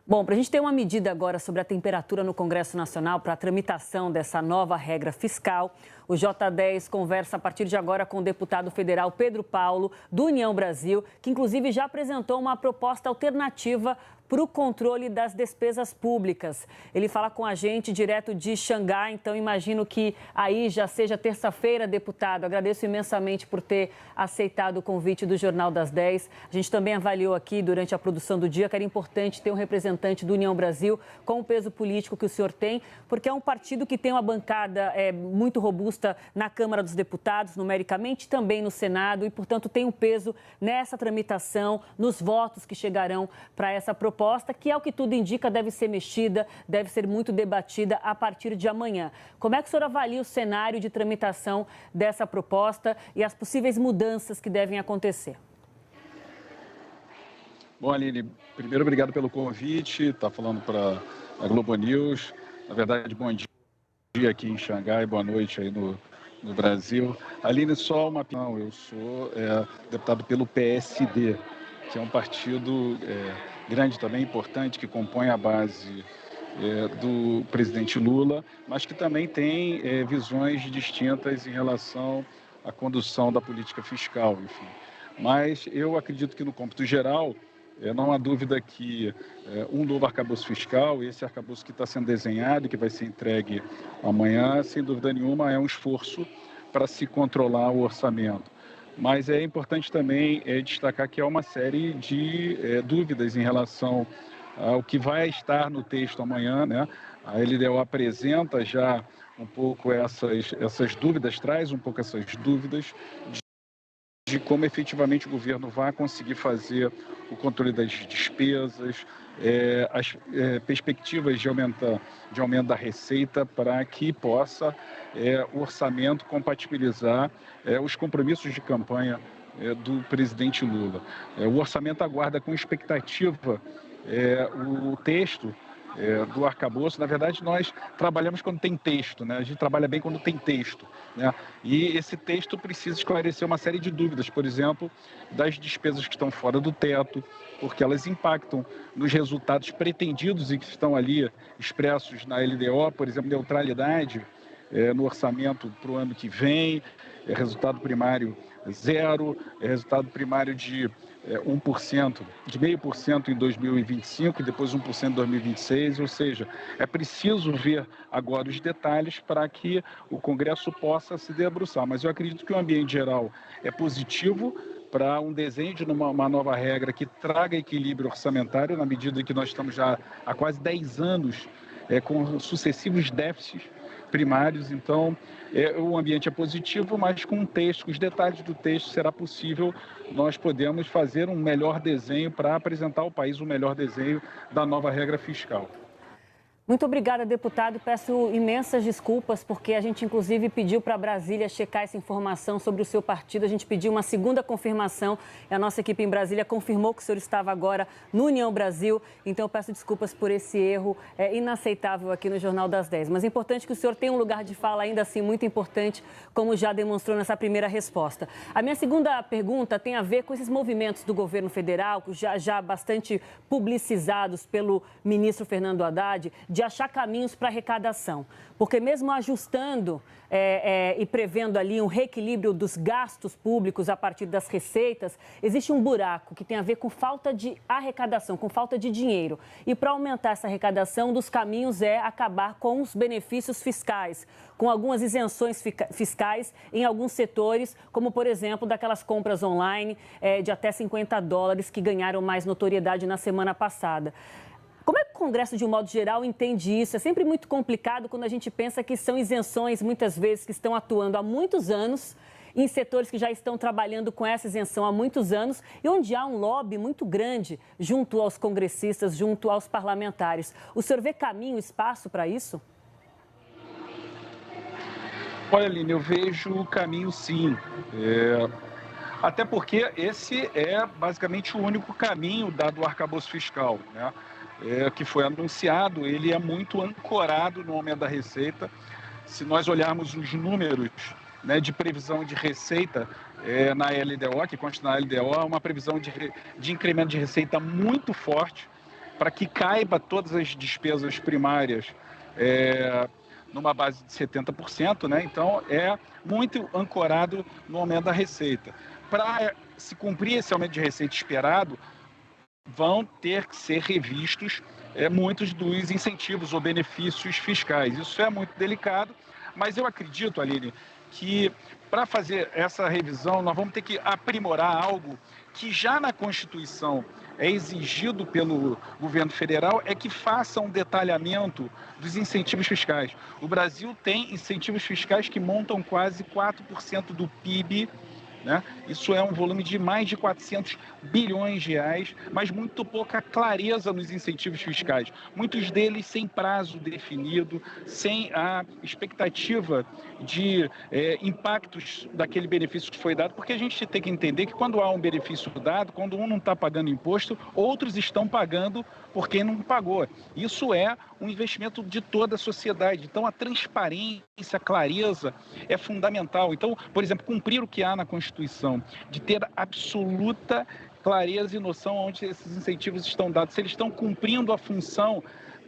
Bom, para a gente ter uma medida agora sobre a temperatura no Congresso Nacional para a tramitação dessa nova regra fiscal, o J10 conversa a partir de agora com o deputado federal Pedro Paulo, do União Brasil, que inclusive já apresentou uma proposta alternativa para o controle das despesas públicas. Ele fala com a gente direto de Xangai, então imagino que aí já seja terça-feira, deputado. Agradeço imensamente por ter aceitado o convite do Jornal das 10. A gente também avaliou aqui durante a produção do dia que era importante ter um representante do União Brasil com o peso político que o senhor tem, porque é um partido que tem uma bancada muito robusta na Câmara dos Deputados, numericamente, também no Senado, e, portanto, tem um peso nessa tramitação, nos votos que chegarão para essa proposta, que, ao que tudo indica, deve ser mexida, deve ser muito debatida a partir de amanhã. Como é que o senhor avalia o cenário de tramitação dessa proposta e as possíveis mudanças que devem acontecer? Bom, Aline, primeiro, obrigado pelo convite. Está falando para a Globo News. Na verdade, bom dia aqui em Xangai, boa noite aí no Brasil. Aline, só uma opinião. Eu sou deputado pelo PSD, que é um partido grande também, importante, que compõe a base do presidente Lula, mas que também tem visões distintas em relação à condução da política fiscal, enfim. Mas eu acredito que, no cômputo geral, não há dúvida que um novo arcabouço fiscal, esse arcabouço que está sendo desenhado e que vai ser entregue amanhã, sem dúvida nenhuma, é um esforço para se controlar o orçamento. Mas é importante também destacar que há uma série de dúvidas em relação ao que vai estar no texto amanhã, né? A LDO apresenta já um pouco essas dúvidas, traz um pouco essas dúvidas de como efetivamente o governo vai conseguir fazer o controle das despesas, as perspectivas de aumento da receita para que possa o orçamento compatibilizar os compromissos de campanha do presidente Lula. O orçamento aguarda com expectativa o texto do arcabouço. Na verdade, nós trabalhamos quando tem texto, né? A gente trabalha bem quando tem texto, né? E esse texto precisa esclarecer uma série de dúvidas, por exemplo, das despesas que estão fora do teto, porque elas impactam nos resultados pretendidos e que estão ali expressos na LDO, por exemplo, neutralidade no orçamento para o ano que vem, resultado primário zero, resultado primário de 1%, de 0,5% em 2025 e depois 1% em 2026, ou seja, é preciso ver agora os detalhes para que o Congresso possa se debruçar. Mas eu acredito que o ambiente geral é positivo para um desenho de uma nova regra que traga equilíbrio orçamentário, na medida em que nós estamos já há quase 10 anos com sucessivos déficits primários. Então, o ambiente é positivo, mas com o texto, com os detalhes do texto, será possível nós podemos fazer um melhor desenho para apresentar ao país o melhor desenho da nova regra fiscal. Muito obrigada, deputado. Peço imensas desculpas, porque a gente, inclusive, pediu para Brasília checar essa informação sobre o seu partido. A gente pediu uma segunda confirmação e a nossa equipe em Brasília confirmou que o senhor estava agora no União Brasil. Então, eu peço desculpas por esse erro inaceitável aqui no Jornal das 10. Mas é importante que o senhor tenha um lugar de fala ainda assim muito importante, como já demonstrou nessa primeira resposta. A minha segunda pergunta tem a ver com esses movimentos do governo federal, já bastante publicizados pelo ministro Fernando Haddad, de achar caminhos para arrecadação. Porque mesmo ajustando e prevendo ali um reequilíbrio dos gastos públicos a partir das receitas, existe um buraco que tem a ver com falta de arrecadação, com falta de dinheiro. E para aumentar essa arrecadação, um dos caminhos é acabar com os benefícios fiscais, com algumas isenções fiscais em alguns setores, como, por exemplo, daquelas compras online de até $50 que ganharam mais notoriedade na semana passada. Como é que o Congresso, de um modo geral, entende isso? É sempre muito complicado quando a gente pensa que são isenções, muitas vezes, que estão atuando há muitos anos, em setores que já estão trabalhando com essa isenção há muitos anos e onde há um lobby muito grande junto aos congressistas, junto aos parlamentares. O senhor vê caminho, espaço para isso? Olha, Aline, eu vejo o caminho, sim. Até porque esse é basicamente o único caminho dado o arcabouço fiscal, né? Que foi anunciado, ele é muito ancorado no aumento da receita. Se nós olharmos os números, né, de previsão de receita na LDO, que consta na LDO, há uma previsão de incremento de receita muito forte. para que caiba todas as despesas primárias numa base de 70%, né? Então é muito ancorado no aumento da receita. Para se cumprir esse aumento de receita esperado, vão ter que ser revistos muitos dos incentivos ou benefícios fiscais. Isso é muito delicado, mas eu acredito, Aline, que para fazer essa revisão nós vamos ter que aprimorar algo que já na Constituição é exigido pelo governo federal, é que faça um detalhamento dos incentivos fiscais. O Brasil tem incentivos fiscais que montam quase 4% do PIB, né? Isso é um volume de mais de 400 bilhões de reais, mas muito pouca clareza nos incentivos fiscais. Muitos deles sem prazo definido, sem a expectativa de impactos daquele benefício que foi dado, porque a gente tem que entender que quando há um benefício dado, quando um não está pagando imposto, outros estão pagando por quem não pagou. Isso é um investimento de toda a sociedade. Então, a transparência, a clareza é fundamental. Então, por exemplo, cumprir o que há na Constituição, de ter absoluta clareza e noção onde esses incentivos estão dados, se eles estão cumprindo a função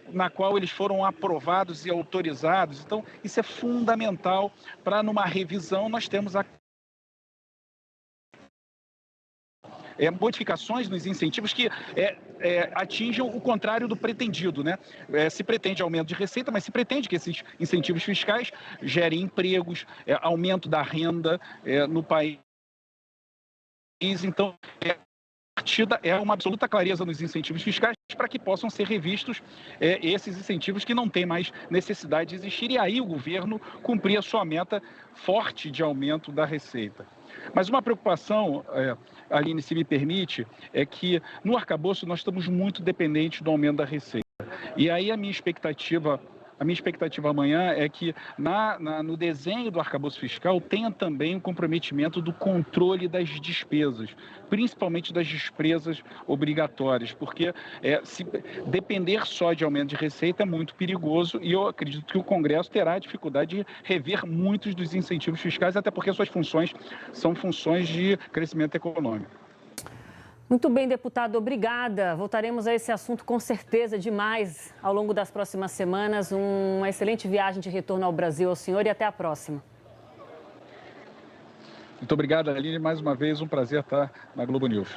na qual eles foram aprovados e autorizados. Então, isso é fundamental para, numa revisão, nós temos modificações nos incentivos que atinjam o contrário do pretendido, né? Se pretende aumento de receita, mas se pretende que esses incentivos fiscais gerem empregos, aumento da renda no país. Então, uma absoluta clareza nos incentivos fiscais para que possam ser revistos esses incentivos que não têm mais necessidade de existir, e aí o governo cumprir a sua meta forte de aumento da receita. Mas uma preocupação, Aline, se me permite, é que no arcabouço nós estamos muito dependentes do aumento da receita. E aí a minha expectativa amanhã é que no desenho do arcabouço fiscal tenha também um comprometimento do controle das despesas, principalmente das despesas obrigatórias, porque se depender só de aumento de receita é muito perigoso, e eu acredito que o Congresso terá dificuldade de rever muitos dos incentivos fiscais, até porque suas funções são funções de crescimento econômico. Muito bem, deputado, obrigada. Voltaremos a esse assunto com certeza demais ao longo das próximas semanas. Uma excelente viagem de retorno ao Brasil ao senhor e até a próxima. Muito obrigado, Aline. Mais uma vez, um prazer estar na Globo News.